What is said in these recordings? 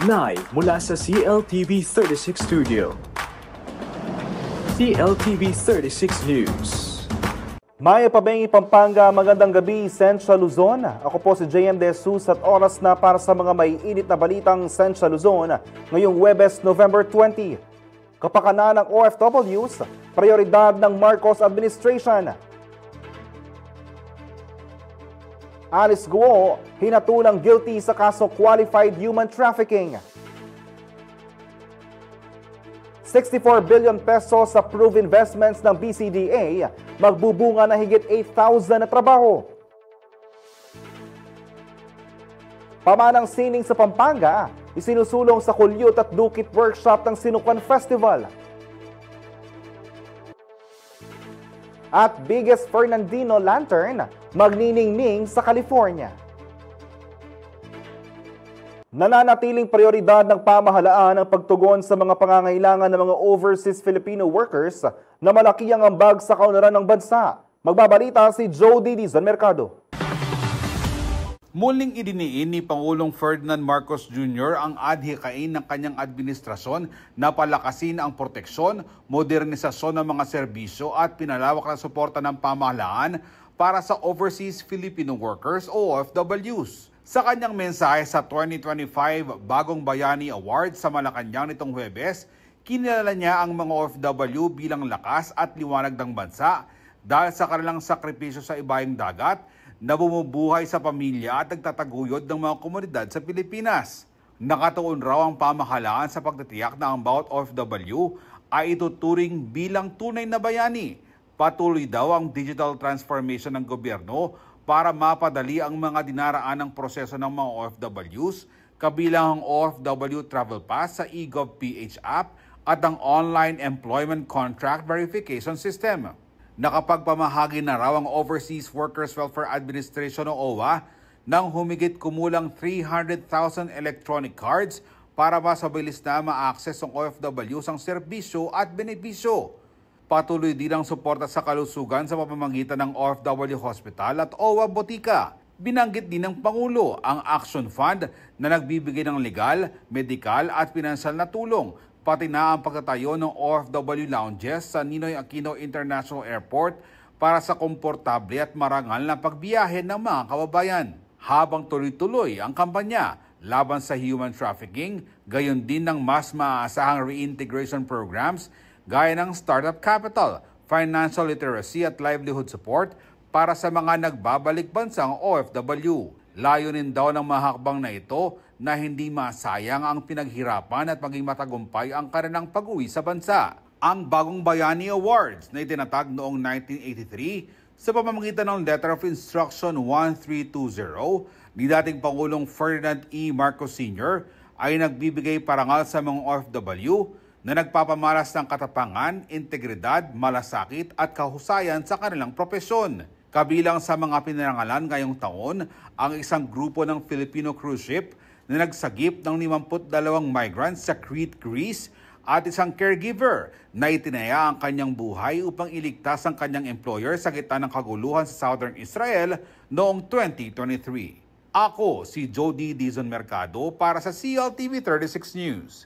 Live mula sa CLTV 36 Studio. CLTV 36 News. Maya Pabengi, Pampanga, magandang gabi, Central Luzon. Ako po si JM De Jesus at oras na para sa mga maiinit na balitang Central Luzon ngayong Huwebes, November 20. Kapakanan ng OFWs, prioridad ng Marcos administration. Alice Guo, hinatulang guilty sa kaso qualified human trafficking. 64 billion pesos sa approved investments ng BCDA, magbubunga na higit 8,000 na trabaho. Pamanang sining sa Pampanga, isinusulong sa Kulyot at Dukit Workshop ng Sinukan Festival. At biggest Fernandino Lantern, magniningning sa California. Nananatiling prioridad ng pamahalaan ang pagtugon sa mga pangangailangan ng mga overseas Filipino workers na malaki ang ambag sa kaunlaran ng bansa. Magbabalita si Jody Dizon Mercado. Muling idiniin ni Pangulong Ferdinand Marcos Jr. ang adhikain ng kanyang administrasyon na palakasin ang proteksyon, modernisasyon ng mga serbisyo at pinalawak na suporta ng pamahalaan para sa overseas Filipino workers o OFWs. Sa kanyang mensahe sa 2025 Bagong Bayani Award sa Malacanang nitong Huwebes, kinilala niya ang mga OFW bilang lakas at liwanag ng bansa dahil sa kanilang sakripisyo sa ibayong dagat na bumubuhay sa pamilya at nagtataguyod ng mga komunidad sa Pilipinas. Nakatuon raw ang pamahalaan sa pagtitiyak na ang bawat OFW ay ituturing bilang tunay na bayani. Patuloy daw ang digital transformation ng gobyerno para mapadali ang mga dinaraan ng proseso ng mga OFWs, kabilang ang OFW Travel Pass sa eGovPH app at ang Online Employment Contract Verification System. Nakapagpamahagi na raw ang Overseas Workers Welfare Administration o OWA ng humigit kumulang 300,000 electronic cards para masabilis na ma-access ng OFWs ang serbisyo at benepisyo. Patuloy din ang suporta sa kalusugan sa pamamagitan ng OFW Hospital at OWA Botika. Binanggit din ng Pangulo ang Action Fund na nagbibigay ng legal, medikal at pinansyal na tulong, pati na ang pagtatayo ng OFW lounges sa Ninoy Aquino International Airport para sa komportable at marangal na pagbiyahe ng mga kababayan. Habang tuloy-tuloy ang kampanya laban sa human trafficking, gayon din ng mas maaasahang reintegration programs gaya ng Startup Capital, Financial Literacy at Livelihood Support para sa mga nagbabalik bansang OFW. Layunin daw ng mahakbang na ito na hindi masayang ang pinaghirapan at maging matagumpay ang kanilang pag-uwi sa bansa. Ang Bagong Bayani Awards na itinatag noong 1983 sa pamamagitan ng Letter of Instruction 1320 ni dating Pangulong Ferdinand E. Marcos Sr. ay nagbibigay parangal sa mga OFW na nagpapamalas ng katapangan, integridad, malasakit at kahusayan sa kanilang propesyon. Kabilang sa mga pinarangalan ngayong taon ang isang grupo ng Filipino cruise ship na nagsagip ng 52 migrants sa Crete, Greece at isang caregiver na itinaya ang kanyang buhay upang iligtas ang kanyang employer sa gitna ng kaguluhan sa Southern Israel noong 2023. Ako si Jody Dizon Mercado para sa CLTV 36 News.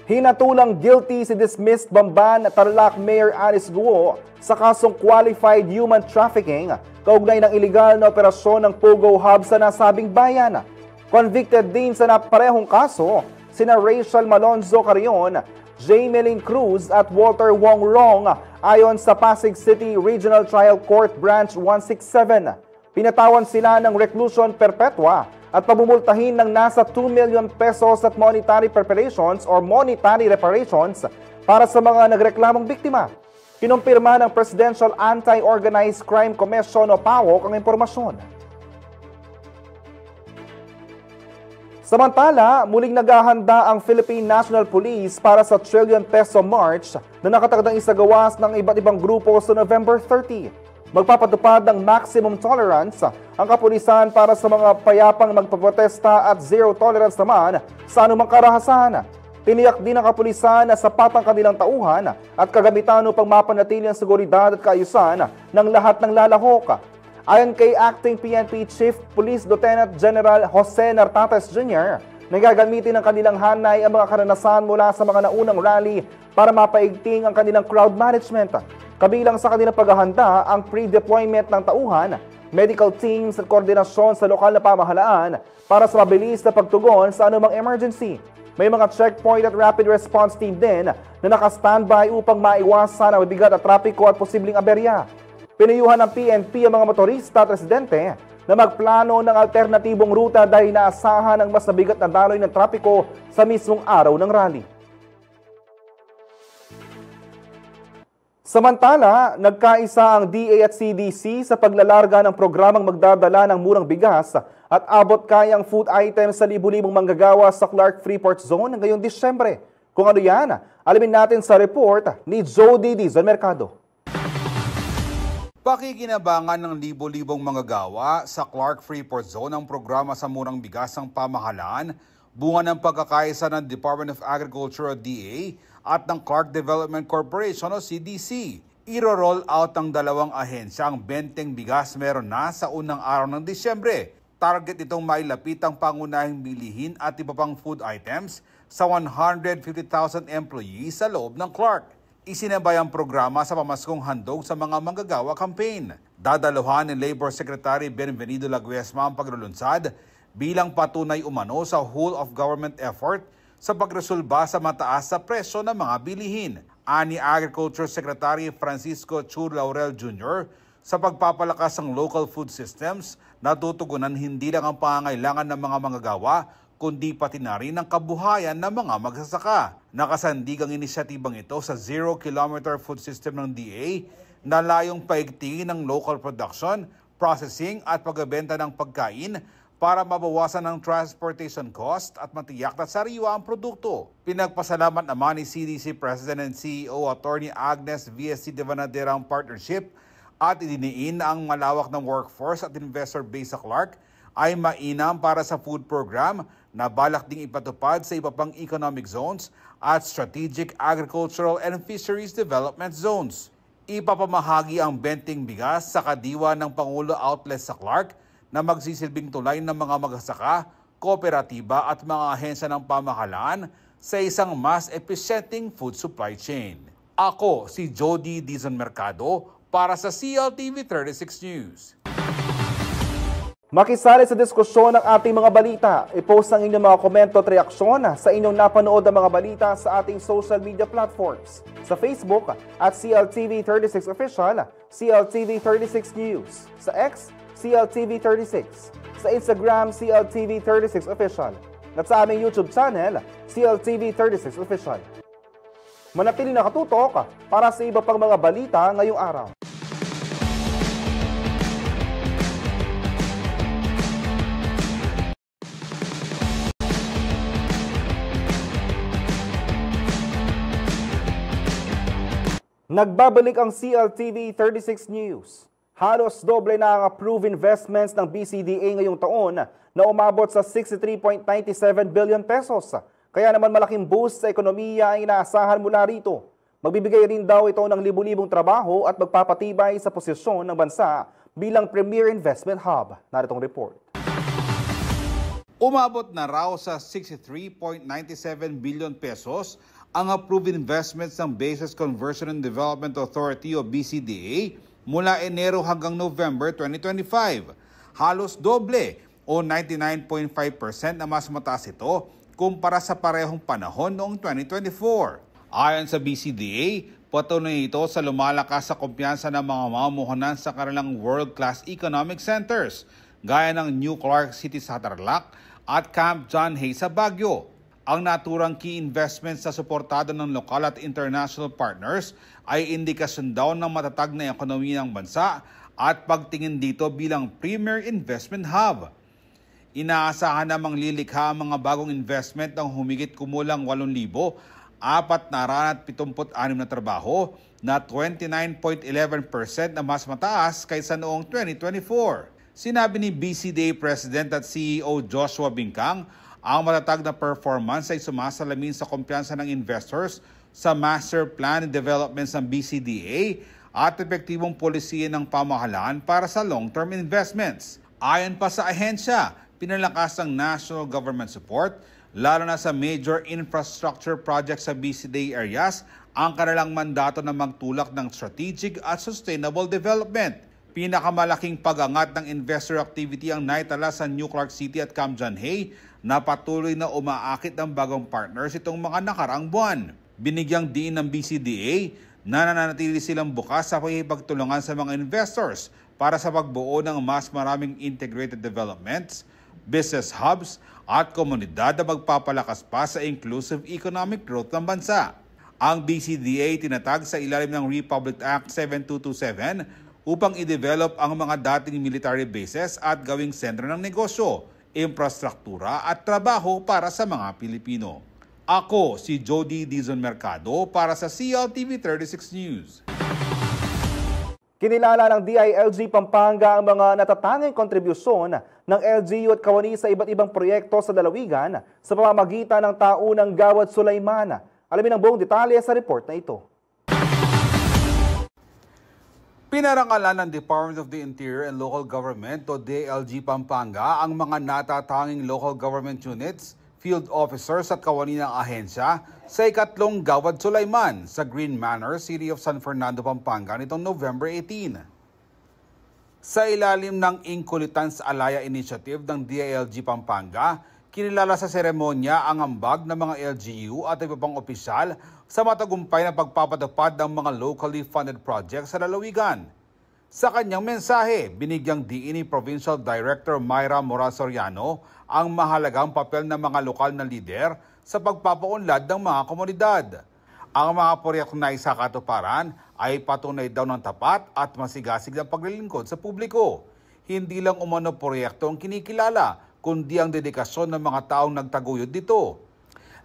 Hinatulang guilty si dismissed Bamban Tarlac Mayor Alice Guo sa kasong qualified human trafficking kaugnay ng iligal na operasyon ng Pogo Hub sa nasabing bayan. Convicted din sa naparehong kaso sina Rachel Malonzo Carrion, Jamelyn Cruz at Walter Wong Rong ayon sa Pasig City Regional Trial Court Branch 167. Pinatawan sila ng reclusion perpetua at pabumultahin ng nasa 2 million pesos at monetary reparations para sa mga nagreklamong biktima. Kinumpirma ng Presidential Anti-Organized Crime Commission o PAOC ang impormasyon. Samantala, muling naghahanda ang Philippine National Police para sa trillion peso march na nakatagdang isagawas ng iba't ibang grupo sa November 30. Magpapatupad ng maximum tolerance ang kapulisan para sa mga payapang magpaprotesta at zero tolerance naman sa anumang karahasan. Tiniyak din ng kapulisan na sapat ang kanilang tauhan at kagamitan upang mapanatili ang seguridad at kaayusan ng lahat ng lalahok. Ayon kay Acting PNP Chief Police Lieutenant General Jose Nartates Jr., Nagagamitin ng kanilang hanay ang mga karanasan mula sa mga naunang rally para mapaigting ang kanilang crowd management. Kabilang sa kanilang paghahanda ang pre-deployment ng tauhan, medical teams at koordinasyon sa lokal na pamahalaan para sa mabilis na pagtugon sa anumang emergency. May mga checkpoint at rapid response team din na naka-standby upang maiwasan ang mabigat na trapiko at posibleng aberya. Pinayuhan ng PNP ang mga motorista at residente na magplano ng alternatibong ruta dahil naasahan ang mas nabigat na daloy ng trapiko sa mismong araw ng rally. Samantala, nagkaisa ang DA at CDC sa paglalarga ng programang magdadala ng murang bigas at abot kayang food items sa libu-libong manggagawa sa Clark Freeport Zone ngayong Disyembre. Kung ano yan, alamin natin sa report ni Jody Dizon Mercado. Pakikinabangan ng libo-libong manggagawa sa Clark Freeport Zone ang programa sa murang bigas ng pamahalaan, bunga ng pagkakaisa ng Department of Agriculture o DA at ng Clark Development Corporation o CDC. Iro-roll out ng dalawang ahensya ang benteng bigas meron na sa unang araw ng Disyembre. Target itong mailapit ang pangunahing bilihin at iba pang food items sa 150,000 employees sa loob ng Clark. Isinabay ang programa sa pamaskong handog sa mga manggagawa campaign. Dadaluhan ni Labor Secretary Benvenido Laguesma ang paglulunsad bilang patunay umano sa whole of government effort sa pagresolba sa mataas sa presyo ng mga bilihin. Ani Agriculture Secretary Francisco Chu Laurel Jr., sa pagpapalakas ng local food systems, natutugunan hindi lang ang pangangailangan ng mga manggagawa, kundi pati na rin ang kabuhayan ng mga magsasaka. Nakasandig ang inisyatibang ito sa zero-kilometer food system ng DA na layong paigtingin ng local production, processing at pagbebenta ng pagkain para mabawasan ang transportation cost at matiyak na sariwa ang produkto. Pinagpasalamat naman ni CDC President and CEO Attorney Agnes VSC Devanadera ang partnership at idiniin ang malawak ng workforce at investor base sa Clark ay mainam para sa food program na balak ding ipatupad sa iba pang economic zones at strategic agricultural and fisheries development zones. Ipapamahagi ang benteng bigas sa kadiwa ng Pangulo Outlet sa Clark na magsisilbing tulay ng mga magsasaka, kooperatiba at mga ahensya ng pamahalaan sa isang mas epesyenteng food supply chain. Ako si Jody Dizon Mercado para sa CLTV 36 News. Makisali sa diskusyon ng ating mga balita. I-post ang inyong mga komento at reaksyon sa inyong napanood ng mga balita sa ating social media platforms. Sa Facebook at CLTV36 Official, CLTV36 News. Sa X, CLTV36. Sa Instagram, CLTV36 Official. At sa aming YouTube channel, CLTV36 Official. Manatili nakatutok para sa iba pang mga balita ngayong araw. Nagbabalik ang CLTV 36 News. Halos doble na ang approved investments ng BCDA ngayong taon na umabot sa 63.97 billion pesos. Kaya naman malaking boost sa ekonomiya ang inaasahan mula rito. Magbibigay rin daw ito ng libu-libong trabaho at magpapatibay sa posisyon ng bansa bilang premier investment hub. Naritong report. Umabot na raw sa 63.97 billion pesos ang approved investments ng Bases Conversion and Development Authority o BCDA mula Enero hanggang November 2025. Halos doble o 99.5% na mas mataas ito kumpara sa parehong panahon noong 2024. Ayon sa BCDA, patuloy ito sa lumalakas sa kumpiyansa ng mga mamumuhunan sa kanilang world-class economic centers gaya ng New Clark City sa Tarlac at Camp John Hay sa Baguio. Ang naturang key investments sa suportado ng lokal at international partners ay indikasyon daw ng matatag na ekonomiya ng bansa at pagtingin dito bilang premier investment hub. Inaasahan namang lilikha ang mga bagong investment ng humigit kumulang 8,476 na trabaho na 29.11% na mas mataas kaysa noong 2024. Sinabi ni BCDA President at CEO Joshua Bingkang, ang matatag na performance ay sumasalamin sa kumpiyansa ng investors sa master plan and developments ng BCDA at epektibong polisiya ng pamahalaan para sa long-term investments. Ayon pa sa ahensya, pinalakas ang national government support, lalo na sa major infrastructure projects sa BCD areas, ang kanilang mandato na magtulak ng strategic at sustainable development. Pinakamalaking pag-angat ng investor activity ang naitala sa New Clark City at Kamjanhay na patuloy na umaakit ng bagong partners itong mga nakaraang buwan. Binigyang diin ng BCDA na nananatili silang bukas sa pagtulungan sa mga investors para sa pagbuo ng mas maraming integrated developments, business hubs at komunidad na magpapalakas pa sa inclusive economic growth ng bansa. Ang BCDA tinatag sa ilalim ng Republic Act 7227 upang i-develop ang mga dating military bases at gawing sentro ng negosyo, infrastruktura at trabaho para sa mga Pilipino. Ako si Jody Dizon Mercado para sa CLTV 36 News. Kinilala ng DILG Pampanga ang mga natatanging kontribusyon ng LGU at kawani sa iba't ibang proyekto sa lalawigan sa pamamagitan ng taunang Gawad Sulaiman. Alamin ang buong detalye sa report na ito. Pinarangalan ng Department of the Interior and Local Government o DILG Pampanga ang mga natatanging local government units, field officers at kawani ng ahensya sa ikatlong Gawad Sulaiman sa Green Manor, City of San Fernando, Pampanga nitong November 18. Sa ilalim ng Inkulitans Alaya Initiative ng DILG Pampanga, kinilala sa seremonya ang ambag ng mga LGU at iba pang opisyal sa matagumpay na pagpapatupad ng mga locally funded projects sa lalawigan. Sa kanyang mensahe, binigyang diin ni Provincial Director Myra Mora Soriano ang mahalagang papel ng mga lokal na lider sa pagpapaunlad ng mga komunidad. Ang mga proyekto na isakatuparan ay patunay daw ng tapat at masigasig ng paglilingkod sa publiko. Hindi lang umano proyekto ang kinikilala, kundi ang dedikasyon ng mga taong nagtaguyod dito.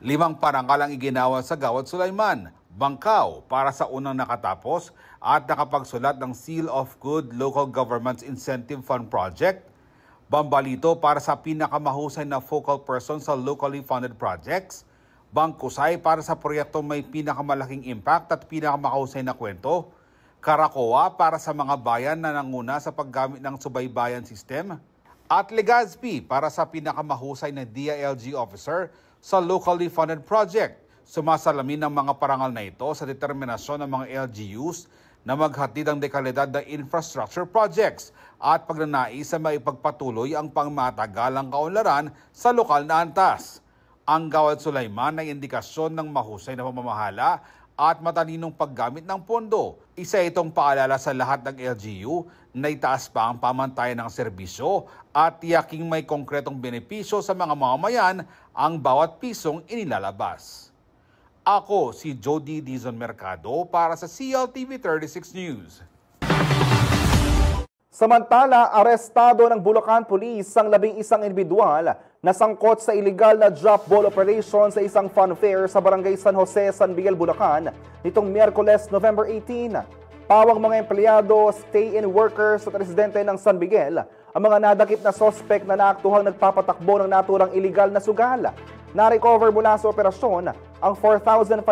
5 parangal ang iginawa sa Gawad Sulaiman, Bangkaw para sa unang nakatapos at nakapagsulat ng Seal of Good Local Governments Incentive Fund Project, Bambalito para sa pinakamahusay na focal person sa locally funded projects, Bangkusay para sa proyektong may pinakamalaking impact at pinakamahusay na kwento, Karakoa para sa mga bayan na nanguna sa paggamit ng subaybayan system, at Legazpi para sa pinakamahusay na DILG officer sa locally funded project. Sumasalamin ng mga parangal na ito sa determinasyon ng mga LGUs na maghatid ang dekalidad na infrastructure projects at pagnanais sa maipagpatuloy ang pangmatagalang kaunlaran sa lokal na antas. Ang Gawad Sulaiman ay indikasyon ng mahusay na pamamahala at matalinong paggamit ng pondo. Isa itong paalala sa lahat ng LGU na itaas pa ang pamantayan ng serbisyo at tiyaking may konkretong benepisyo sa mga mamamayan ang bawat pisong inilalabas. Ako si Jody Dizon Mercado para sa CLTV 36 News. Samantala, arestado ng Bulacan Police ang 11 individual na sangkot sa illegal na drop ball operation sa isang fun fair sa Barangay San Jose, San Miguel, Bulacan nitong Miyerkules, November 18. Pawang mga empleyado, stay-in workers at residente ng San Miguel ang mga nadakip na sospek na naaktuhang nagpapatakbo ng naturang illegal na sugal. Na-recover mula sa operasyon ang 4,500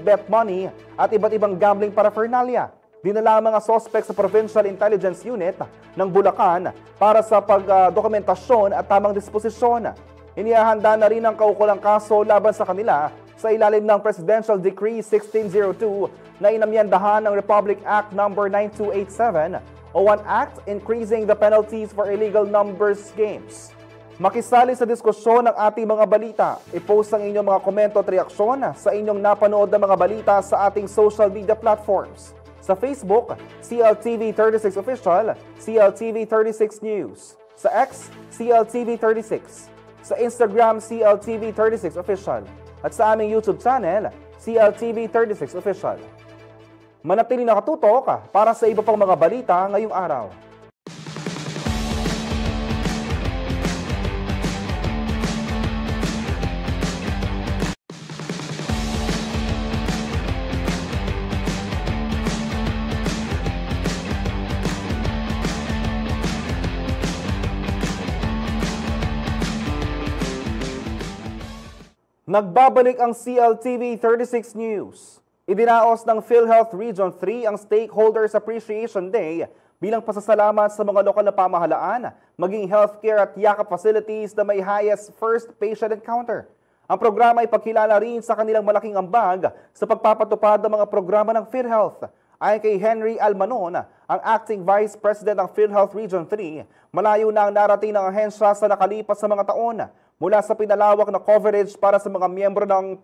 bet money at iba't ibang gambling paraphernalia. Dinala ang mga sospek sa Provincial Intelligence Unit ng Bulacan para sa pagdokumentasyon at tamang disposisyon. Inihahanda na rin ang kaukulang kaso laban sa kanila sa ilalim ng Presidential Decree 1602 na inamyandahan ng Republic Act No. 9287 o One Act Increasing the Penalties for Illegal Numbers Games. Makisali sa diskusyon ng ating mga balita. I-post ang inyong mga komento at reaksyon sa inyong napanood na mga balita sa ating social media platforms. Sa Facebook, CLTV36 Official, CLTV36 News. Sa X, CLTV36. Sa Instagram, CLTV36 Official. At sa aming YouTube channel, CLTV36 Official. Manatili nakatutok para sa iba pang mga balita ngayong araw. Nagbabalik ang CLTV 36 News. Idinaos ng PhilHealth Region 3 ang Stakeholders Appreciation Day bilang pasasalamat sa mga lokal na pamahalaan, maging healthcare at yakap facilities na may highest first patient encounter. Ang programa ay pagkilala rin sa kanilang malaking ambag sa pagpapatupad ng mga programa ng PhilHealth. Ayon kay Henry Almanon, ang Acting Vice President ng PhilHealth Region 3, malayo na ang narating ng ahensya sa nakalipas sa mga taon mula sa pinalawak na coverage para sa mga miyembro ng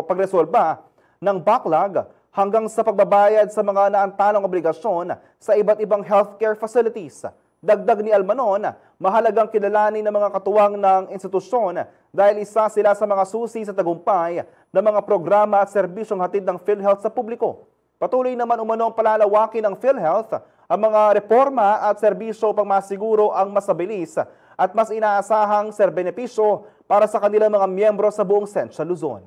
pagresolba ng backlog hanggang sa pagbabayad sa mga naantalong obligasyon sa iba't ibang healthcare facilities. Dagdag ni Almanon, mahalagang kilalanin ng mga katuwang ng institusyon dahil isa sila sa mga susi sa tagumpay ng mga programa at serbisyong hatid ng PhilHealth sa publiko. Patuloy naman umanong palalawakin ng PhilHealth ang mga reforma at serbisyo pang masiguro ang mas mabilis at mas inaasahang serbenepisyo para sa kanilang mga miyembro sa buong Central Luzon.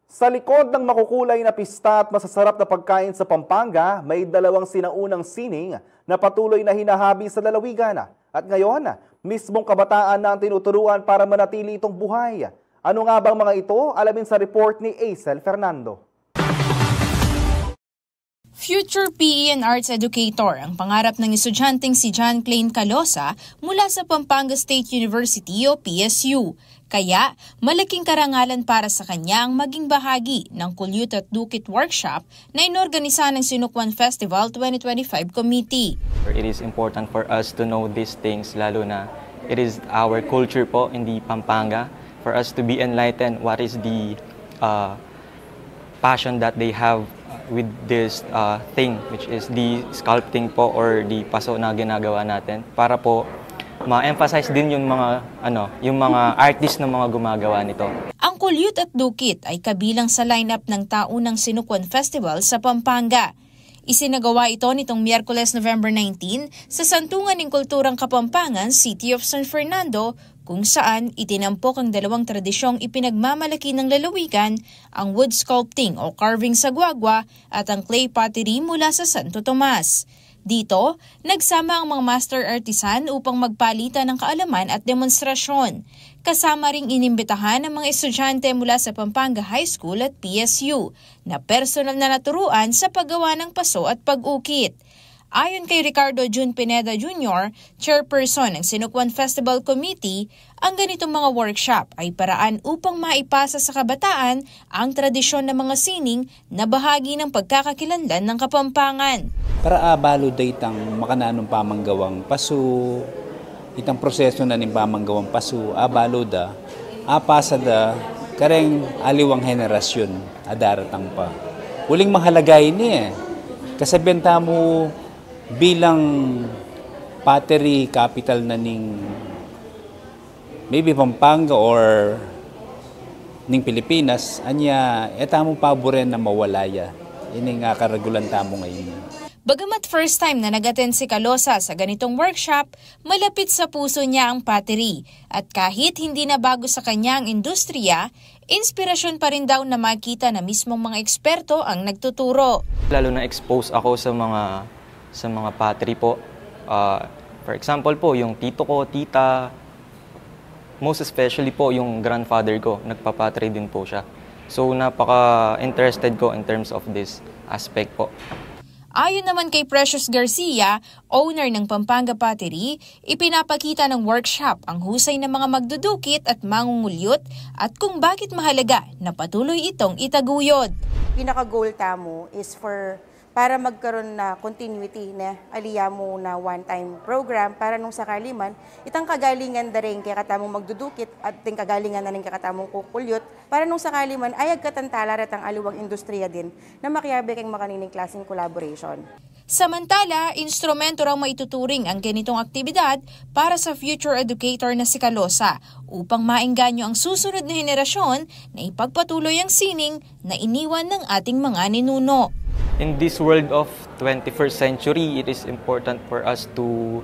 Sa likod ng makukulay na pista at masasarap na pagkain sa Pampanga, may dalawang sinaunang sining na patuloy na hinahabi sa lalawigan. At ngayon, mismong kabataan na ang tinuturuan para manatili itong buhay. Ano nga bang mga ito? Alamin sa report ni Aisel Fernando. Future PE and Arts Educator ang pangarap ng estudyanteng si John Clain Calosa mula sa Pampanga State University o PSU. Kaya, malaking karangalan para sa kanya ang maging bahagi ng Kulyut at Dukit Workshop na inorganisa ng Sinukwan Festival 2025 Committee. It is important for us to know these things, lalo na it is our culture po in the Pampanga, for us to be enlightened what is the passion that they have with this thing, which is the sculpting po or the paso na ginagawa natin, para po ma-emphasize din yung mga artist na mga gumagawa nito. Ang Kulyut at Dukit ay kabilang sa lineup ng taunang Sinukwan Festival sa Pampanga. Isinagawa ito nitong Miyerkules, November 19 sa Santungan ng Kulturang Kapampangan, City of San Fernando, kung saan itinampok ang dalawang tradisyong ipinagmamalaki ng lalawigan, ang wood sculpting o carving sa guagua at ang clay pottery mula sa Santo Tomas. Dito, nagsama ang mga master artisan upang magpalitan ng kaalaman at demonstrasyon. Kasama ring inimbitahan ang mga estudyante mula sa Pampanga High School at PSU na personal na naturuan sa paggawa ng paso at pag-ukit. Ayon kay Ricardo Jun Pineda Jr., chairperson ng Sinukwan Festival Committee, ang ganitong mga workshop ay paraan upang maipasa sa kabataan ang tradisyon ng mga sining na bahagi ng pagkakakilanlan ng Kapampangan. Para abalo da itang makananong pamanggawang paso, itang proseso na ning pamanggawang paso, abalo da, apasa da, kareng aliwang henerasyon, adaratang pa. Uling mahalagay niya, kasabenta mo bilang pottery capital na ning maybe Pampanga or ning Pilipinas, anya etamo paboren na mawalaya. Ini nga karagulan tamo ngayon. Bagamat first time na nag-attend si Calosa sa ganitong workshop, malapit sa puso niya ang pottery. At kahit hindi na bago sa kanya ang industriya, inspirasyon pa rin daw na makita na mismong mga eksperto ang nagtuturo. Lalo na expose ako sa mga pottery po. For example po, yung tito ko, tita, most especially po yung grandfather ko, nagpa-pottery din po siya. So napaka-interested ko in terms of this aspect po. Ayon naman kay Precious Garcia, owner ng Pampanga Pottery, ipinapakita ng workshop ang husay ng mga magdudukit at mangungulyot at kung bakit mahalaga na patuloy itong itaguyod. Pinaka-goal tamo is para magkaroon na continuity na aliya mo na one-time program para nung sakali man, itang kagalingan da rin kaya katamong magdudukit at ting kagalingan na rin kaya katamong kukulyot para nung sakali man ayag katantala at ang aliwang industriya din na makiyabe kang makanining klaseng collaboration. Samantala, instrumento raw maituturing ang ganitong aktibidad para sa future educator na si Calosa upang maengganyo ang susunod na henerasyon na ipagpatuloy ang sining na iniwan ng ating mga ninuno. In this world of 21st century, it is important for us to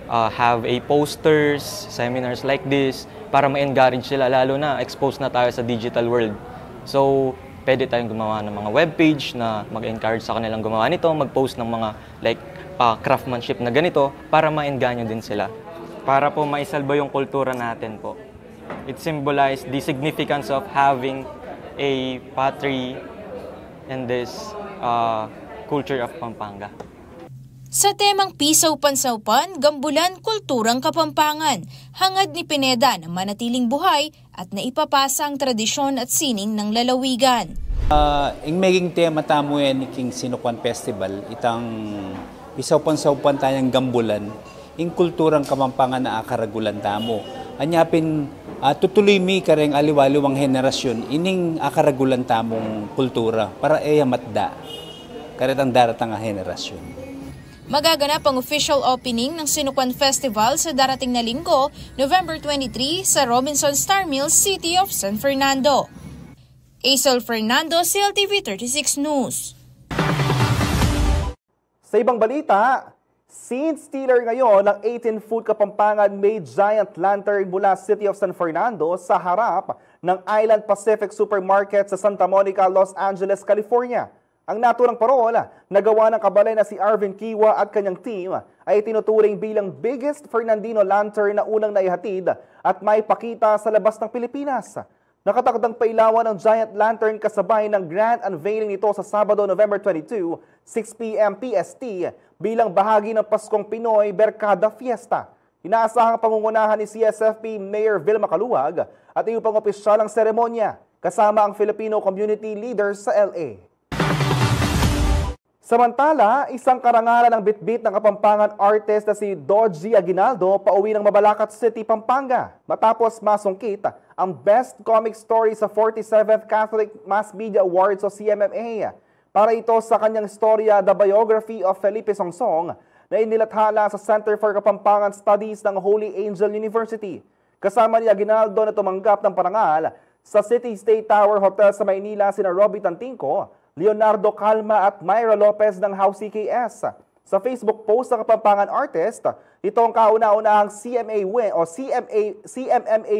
have a posters, seminars like this para ma-encourage sila, lalo na expose na tayo sa digital world. So, pwede tayong gumawa ng mga webpage na mag-encourage sa kanilang gumawa nito, mag-post ng mga craftsmanship na ganito para ma-enganyo din sila. Para po maisalba yung kultura natin po. It symbolizes the significance of having a pottery in this culture of Pampanga. Sa temang Pisaw-Pansaupan, Gambulan, Kulturang Kapampangan, hangad ni Pineda na manatiling buhay at naipapasa ang tradisyon at sining ng lalawigan. Ang maging tema tamo yan ni King Sinukuan Festival, itang Pisaw-Pansaupan tayong Gambulan, ing kulturang Kapampangan na akaragulan tamo. Anyapin, tutuloy mi kareng aliwaliwang henerasyon, ining akaragulan tamong kultura para matda, karetang daratang henerasyon. Magaganap ang official opening ng Sinukuan Festival sa darating na linggo, November 23 sa Robinson Star Mills, City of San Fernando. Aisel Fernando, CLTV 36 News. Sa ibang balita, scene stealer ngayon ng 18-foot Kapampangan made giant lantern mula City of San Fernando sa harap ng Island Pacific Supermarket sa Santa Monica, Los Angeles, California. Ang naturang parola na gawa ng kabale na si Arvin Kiwa at kanyang team ay tinuturing bilang biggest Fernandino lantern na unang naihatid at may pakita sa labas ng Pilipinas. Nakatakdang pailawan ng giant lantern kasabay ng grand unveiling nito sa Sabado, November 22, 6 p.m. PST bilang bahagi ng Paskong Pinoy Berkada Fiesta. Inaasahang pangungunahan ni CSFP Mayor Vilma Caluwag at iyong pang opisyalang seremonya kasama ang Filipino community leaders sa LA. Samantala, isang karangalan ng bitbit ng Kapampangan artist na si Dodgy Aguinaldo pauwi ng Mabalacat City, Pampanga matapos masungkit ang Best Comic Story sa 47th Catholic Mass Media Awards o CMMA. Para ito sa kanyang istorya, The Biography of Felipe Songsong na inilathala sa Center for Kapampangan Studies ng Holy Angel University. Kasama ni Aguinaldo na tumanggap ng parangal sa City State Tower Hotel sa Maynila sina Robbie Tantinco, Leonardo Calma at Myra Lopez ng House CKS. Sa Facebook post ng Kapampangan artist, ito ang kauna-unahang CMMA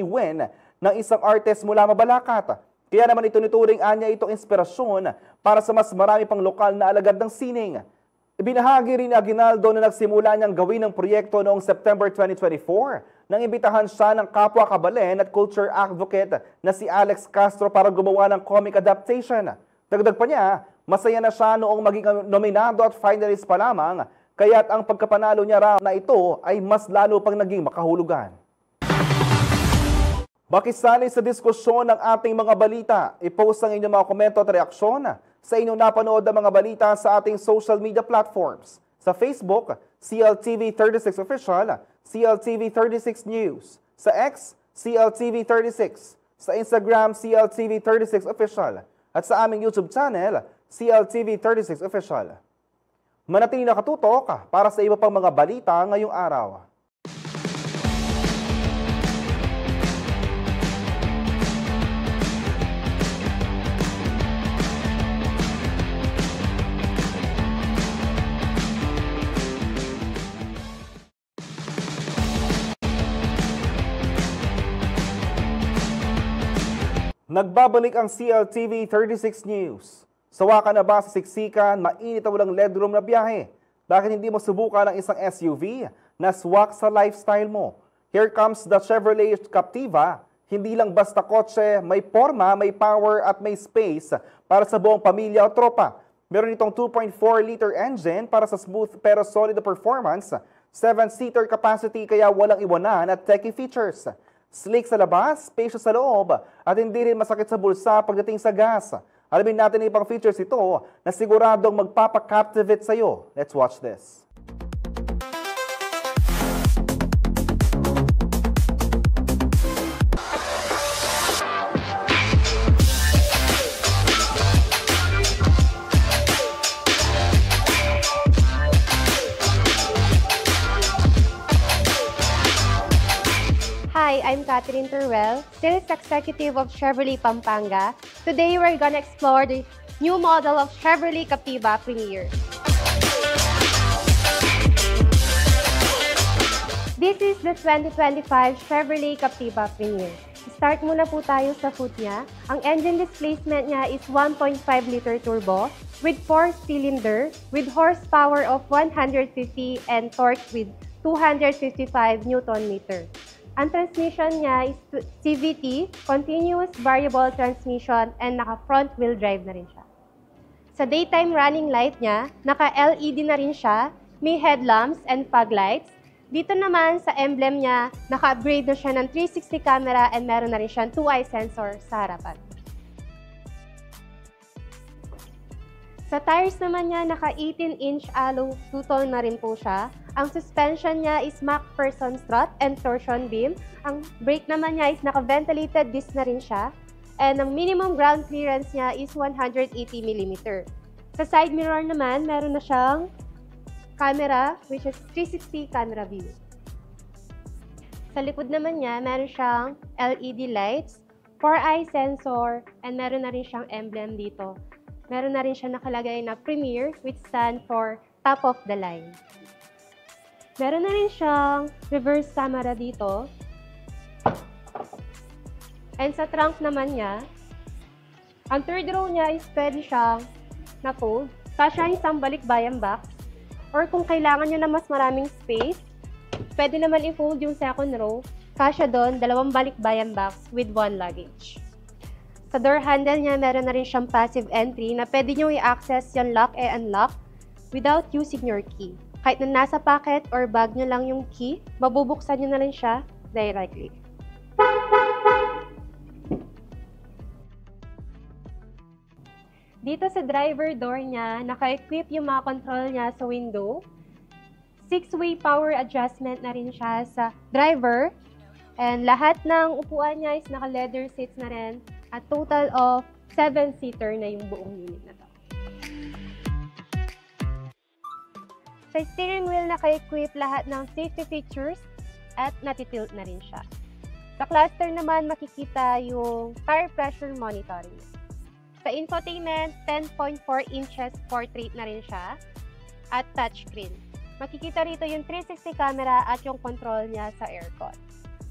win ng isang artist mula Mabalacat. Kaya naman ito nituring anya itong inspirasyon para sa mas marami pang lokal na alagad ng sining. Ibinahagi rin ni Aguinaldo na nagsimula niyang gawin ng proyekto noong September 2024 nang imbitahan siya ng kapwa kabalen at culture advocate na si Alex Castro para gumawa ng comic adaptation. Dagdag pa niya, masaya na siya noong maging nominado at finalist pa lamang, kaya't ang pagkapanalo niya raw na ito ay mas lalo pang naging makahulugan. Makisali sa diskusyon ng ating mga balita. I-post ang inyong mga komento at reaksyon sa inyong napanood na mga balita sa ating social media platforms. Sa Facebook, CLTV36 Official, CLTV36 News. Sa X, CLTV36. Sa Instagram, CLTV36 Official. At sa aming YouTube channel, CLTV36 Official. Manatili nakatutok para sa iba pang mga balita ngayong araw. Nagbabalik ang CLTV 36 News. Sawa ka na ba sa siksikan, mainit na walang legroom na biyahe? Bakit hindi mo subukan ang isang SUV na swak sa lifestyle mo? Here comes the Chevrolet Captiva. Hindi lang basta kotse, may forma, may power at may space para sa buong pamilya o tropa. Meron itong 2.4-liter engine para sa smooth pero solid performance, 7-seater capacity kaya walang iwanan at techy features. Slick sa labas, spacious sa loob, at hindi rin masakit sa bulsa pagdating sa gas. Alamin natin ang ibang features ito na siguradong magpapaka-captivate sa'yo. Let's watch this. Hi, I'm Catherine Turwell, Sales Executive of Chevrolet Pampanga. Today, we're gonna explore the new model of Chevrolet Captiva Premier. This is the 2025 Chevrolet Captiva Premier. Start muna po tayo sa foot niya. Ang engine displacement niya is 1.5-liter turbo with 4-cylinder with horsepower of 150 and torque with 255 Nm. Ang transmission niya is CVT, Continuous Variable Transmission, and naka-front wheel drive na rin siya. Sa daytime running light niya, naka-LED na rin siya, may headlamps and fog lights. Dito naman sa emblem niya, naka-upgrade na siya ng 360 camera and meron na rin siyang 2-eye sensor sa harapan. Sa tires naman niya, naka 18-inch alloy two-tone na rin po siya. Ang suspension niya is MacPherson strut and torsion beam. Ang brake naman niya is naka-ventilated disc na rin siya. And ang minimum ground clearance niya is 180 mm. Sa side mirror naman, meron na siyang camera, which is 360 camera view. Sa likod naman niya, meron siyang LED lights, 4-eye sensor, and meron na rin siyang emblem dito. Meron na rin siya nakalagay na Premier, which stand for top of the line. Meron na rin siyang reverse camera dito. And sa trunk naman niya, ang third row niya is pwede siyang na-fold. Kasya isang balikbayan box. Or kung kailangan nyo na mas maraming space, pwede naman i-fold yung second row. Kasya doon, 2 balikbayan box with 1 luggage. Sa door handle niya, meron na rin siyang passive entry na pwede nyo i-access yung lock and unlock without using your key. Kahit na nasa pocket or bag nyo lang yung key, mabubuksan nyo na rin siya directly. Dito sa driver door niya, naka-equip yung mga control niya sa window. 6-way power adjustment na rin siya sa driver. And lahat ng upuan niya is naka-leather seats na rin. At total of 7-seater na yung buong unit na to. Sa steering wheel, naka-equip lahat ng safety features at natitilt na rin siya. Sa cluster naman, makikita yung tire pressure monitoring. Sa infotainment, 10.4 inches portrait na rin siya at touchscreen. Makikita rito yung 360 camera at yung control niya sa aircon.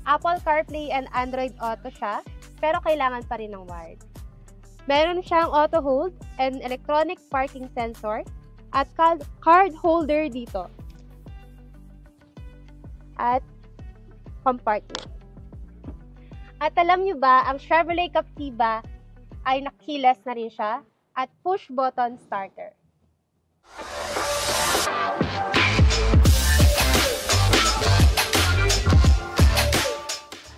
Apple CarPlay and Android Auto siya, pero kailangan pa rin ng wired. Meron siyang auto hold and electronic parking sensor at card holder dito. At compartment. At alam nyo ba, ang Chevrolet Captiva ay keyless na rin siya at push button starter.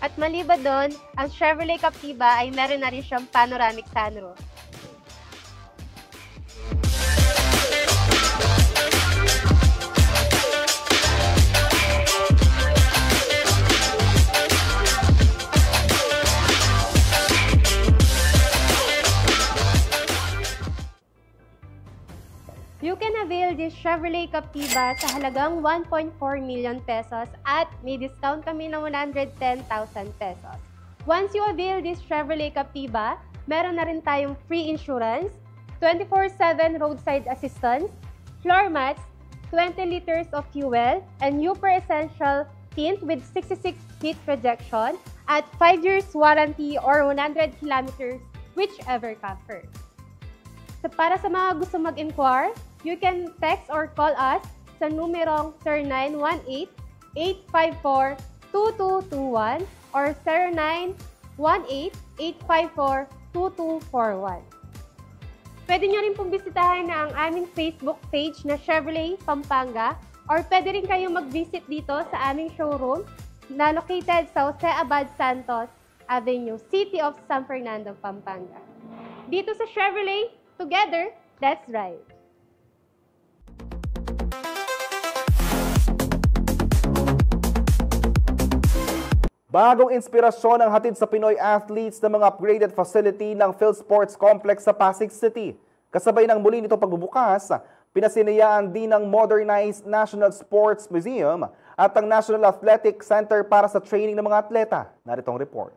At maliban doon, ang Chevrolet Captiva ay meron na rin siyang panoramic sunroof. You can avail this Chevrolet Captiva sa halagang 1.4 million pesos at may discount kami ng 110,000 pesos. Once you avail this Chevrolet Captiva, meron na rin tayong free insurance, 24/7 roadside assistance, floor mats, 20 liters of fuel, and Super Essential tint with 66 heat rejection at 5 years warranty or 100 kilometers, whichever comes first. So para sa mga gusto mag-inquire, you can text or call us sa numerong 0918-854-2221 or 0918-854-2241. Pwede nyo rin pong bisitahin na ang aming Facebook page na Chevrolet Pampanga or pwede rin kayong mag-visit dito sa aming showroom na located sa Jose Abad Santos Avenue, City of San Fernando, Pampanga. Dito sa Chevrolet, together, let's ride! Bagong inspirasyon ang hatid sa Pinoy athletes ng mga upgraded facility ng PhilSports Complex sa Pasig City. Kasabay ng muli nito pagbubukas, pinasinayaan din ng modernized National Sports Museum at ang National Athletic Center para sa training ng mga atleta. Narito ang report.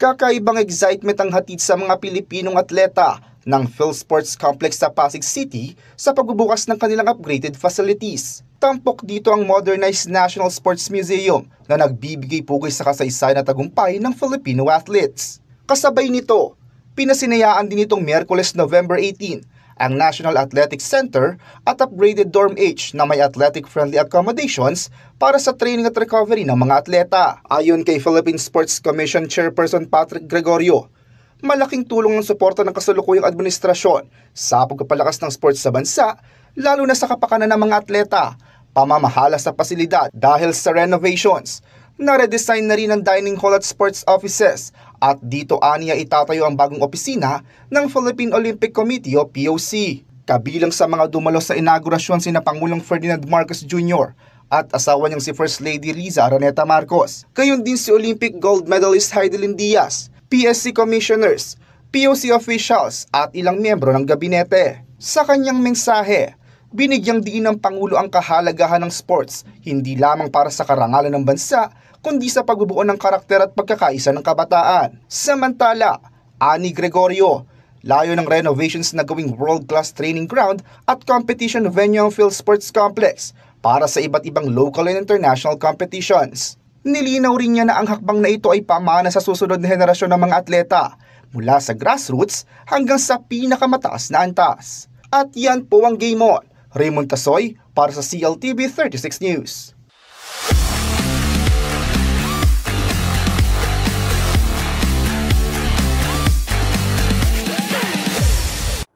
Kakaibang excitement ang hatid sa mga Pilipinong atleta ng PhilSports Complex sa Pasig City sa pagbubukas ng kanilang upgraded facilities. Tampok dito ang modernized National Sports Museum na nagbibigay pugay sa kasaysayan at tagumpay ng Filipino athletes. Kasabay nito, pinasinayaan din itong Miyerkules November 18 ang National Athletic Center at upgraded Dorm H na may athletic-friendly accommodations para sa training at recovery ng mga atleta. Ayon kay Philippine Sports Commission Chairperson Patrick Gregorio, malaking tulong ng suporta ng kasalukuyang administrasyon sa pagpapalakas ng sports sa bansa, lalo na sa kapakanan ng mga atleta, pamamahala sa pasilidad dahil sa renovations. Na-redesign na rin ang dining hall at sports offices at dito aniya itatayo ang bagong opisina ng Philippine Olympic Committee o POC. Kabilang sa mga dumalo sa inaugurasyon sina Pangulong Ferdinand Marcos Jr. at asawa niyang si First Lady Riza Araneta Marcos. Gayon din si Olympic gold medalist Heidelin Diaz, PSC commissioners, POC officials at ilang miyembro ng gabinete. Sa kanyang mensahe, binigyang diin ng Pangulo ang kahalagahan ng sports hindi lamang para sa karangalan ng bansa kundi sa pagbubuo ng karakter at pagkakaisa ng kabataan. Samantala, ani Gregorio, layo ng renovations na gawing world-class training ground at competition venue ang PhilSports Complex para sa iba't ibang local and international competitions. Nilinaw rin niya na ang hakbang na ito ay pamana sa susunod na henerasyon ng mga atleta mula sa grassroots hanggang sa pinakamataas na antas. At yan po ang Game On. Raymond Tasoy para sa CLTV 36 News.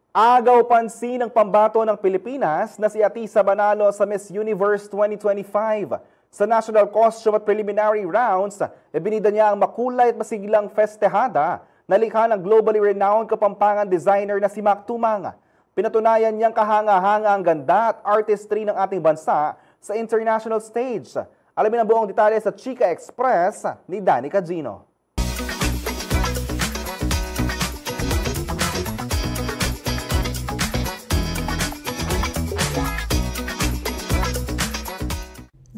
Agaw pansin ng pambato ng Pilipinas na si Atisa Manalo sa Miss Universe 2025. Sa National Costume at Preliminary Rounds, ibinida niya ang makulay at masiglang festehada na likha ng globally renowned Kapampangan designer na si Mac Tumang. Pinatunayan niyang kahanga-hanga ang ganda at artistry ng ating bansa sa international stage. Alamin ang buong detalye sa Chika Express ni Danny Cagino.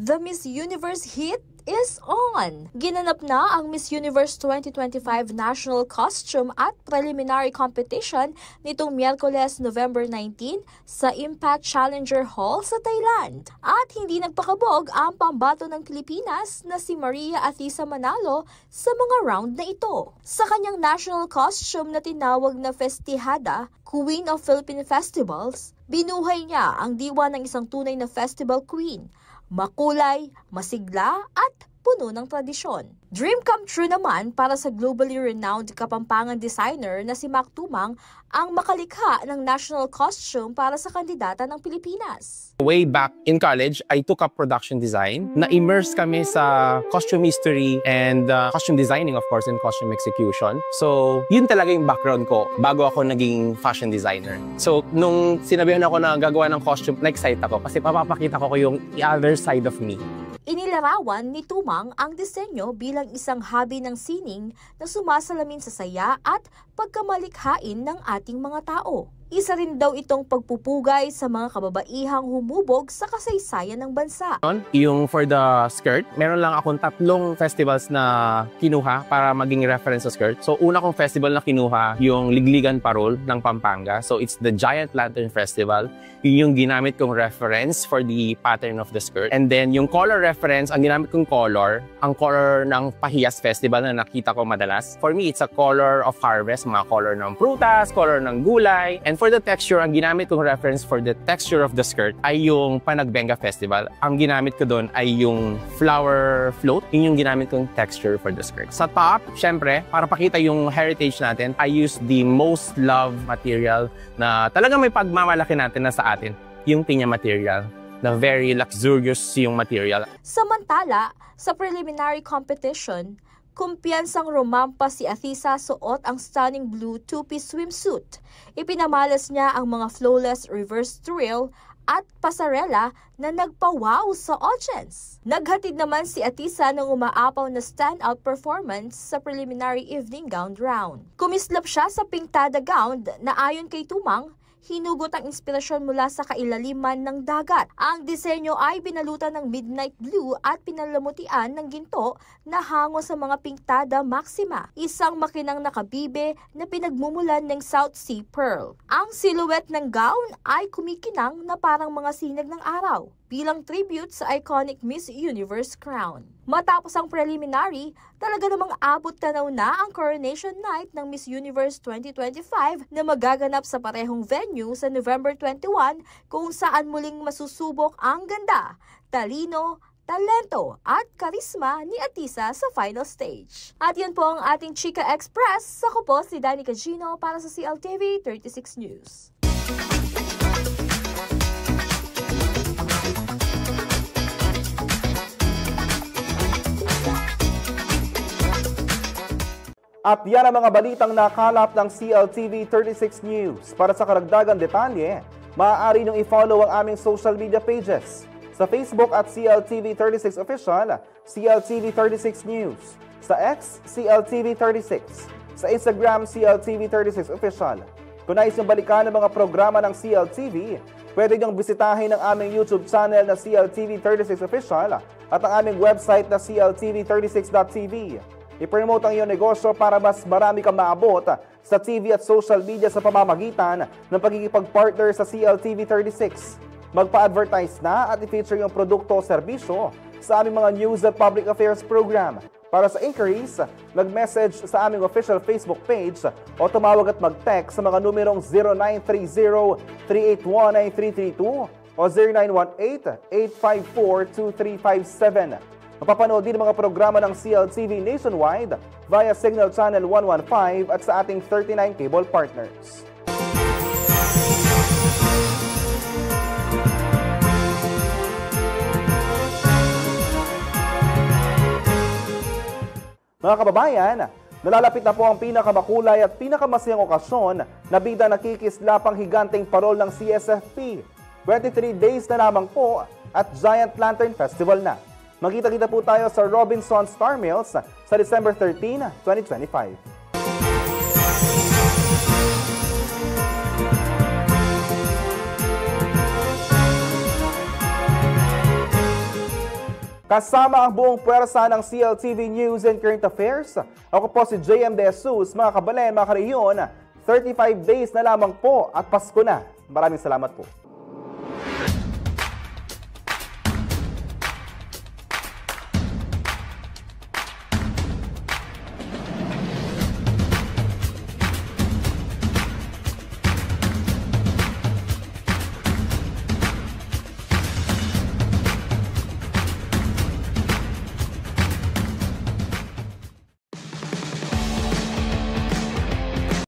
The Miss Universe heat is on! Ginanap na ang Miss Universe 2025 National Costume at Preliminary Competition nitong Miyerkules, November 19 sa Impact Challenger Hall sa Thailand. At hindi nagpakabog ang pambato ng Pilipinas na si Maria Atisa Manalo sa mga round na ito. Sa kanyang national costume na tinawag na Festihada, Queen of Philippine Festivals, binuhay niya ang diwa ng isang tunay na festival queen. Makulay, masigla at puno ng tradisyon. Dream come true naman para sa globally renowned Kapampangan designer na si Mac Tumang ang makalikha ng national costume para sa kandidata ng Pilipinas. Way back in college, I took up production design. Na-immerse kami sa costume history and costume designing, of course, and costume execution. So, yun talaga yung background ko bago ako naging fashion designer. So, nung sinabihan ako na gagawa ng costume, na-excite ako kasi papapakita ko yung other side of me. Inilarawan ni Tumang ang disenyo bilang isang hobby ng sining na sumasalamin sa saya at pagkamalikhain ng ating mga tao. Isa rin daw itong pagpupugay sa mga kababaihang humubog sa kasaysayan ng bansa. Yung for the skirt, meron lang akong 3 festivals na kinuha para maging reference sa skirt. So una kong festival na kinuha, yung Ligligan Parol ng Pampanga. So it's the Giant Lantern Festival. Yun yung ginamit kong reference for the pattern of the skirt. And then yung color reference, ang ginamit kong color, ang color ng Pahiyas Festival na nakita ko madalas. For me, it's a color of harvest, mga color ng prutas, color ng gulay. And for the texture, ang ginamit kong reference for the texture of the skirt ay yung Panagbenga Festival. Ang ginamit ko doon ay yung flower float. Yun yung ginamit kong texture for the skirt. Sa top, syempre, para pakita yung heritage natin, I use the most loved material na talagang may pagmamalaki natin na sa atin, yung tinya material, na very luxurious yung material. Samantala, sa preliminary competition, kumpiyansang rumampa si Atisa suot ang stunning blue two-piece swimsuit. Ipinamalas niya ang mga flawless reverse twirl at pasarela na nagpa-wow sa audience. Naghatid naman si Atisa ng umaapaw na standout performance sa preliminary evening gown round. Kumislap siya sa pintada gown na ayon kay Tumang, hinugot ang inspirasyon mula sa kailaliman ng dagat. Ang disenyo ay binalutan ng midnight blue at pinalamutian ng ginto na hango sa mga pintada maxima, isang makinang nakabibe na pinagmumulan ng South Sea Pearl. Ang silhouette ng gown ay kumikinang na parang mga sinag ng araw. bilang tribute sa iconic Miss Universe crown. Matapos ang preliminary, talaga namang abot tanaw na ang coronation night ng Miss Universe 2025 na magaganap sa parehong venue sa November 21 kung saan muling masusubok ang ganda, talino, talento at karisma ni Atisa sa final stage. At yan po ang ating Chika Express. Ako po si Danica Gino para sa CLTV 36 News. At yan ang mga balitang nakalap ng CLTV 36 News. Para sa karagdagang detalye, maaari niyong i-follow ang aming social media pages. Sa Facebook at CLTV 36 Official, CLTV 36 News. Sa X, CLTV 36. Sa Instagram, CLTV 36 Official. Kung nais niyong balikan ang mga programa ng CLTV, pwede niyong bisitahin ang aming YouTube channel na CLTV 36 Official at ang aming website na CLTV36.tv. I-promote ang iyong negosyo para mas marami kang maabot sa TV at social media sa pamamagitan ng pagkikipag-partner sa CLTV 36. Magpa-advertise na at i-feature yung produkto o serbisyo sa aming mga news at public affairs program. Para sa inquiries, mag-message sa aming official Facebook page o tumawag at mag-text sa mga numerong 0930-381-9332 o 0918-854-2357. Mapapanood din ang mga programa ng CLTV nationwide via Signal Channel 115 at sa ating 39 cable partners. Mga kababayan, nalalapit na po ang pinakamakulay at pinakamasayang okasyon na bida nakikislapang higanteng parol ng CSFP. 23 days na lamang po at Giant Lantern Festival na. Magkita-kita po tayo sa Robinson Star Mills sa December 13, 2025. Kasama ang buong puwersa ng CLTV News and Current Affairs, ako po si JM De Jesus, mga kabalen, mga kareyon, 35 days na lamang po at Pasko na. Maraming salamat po.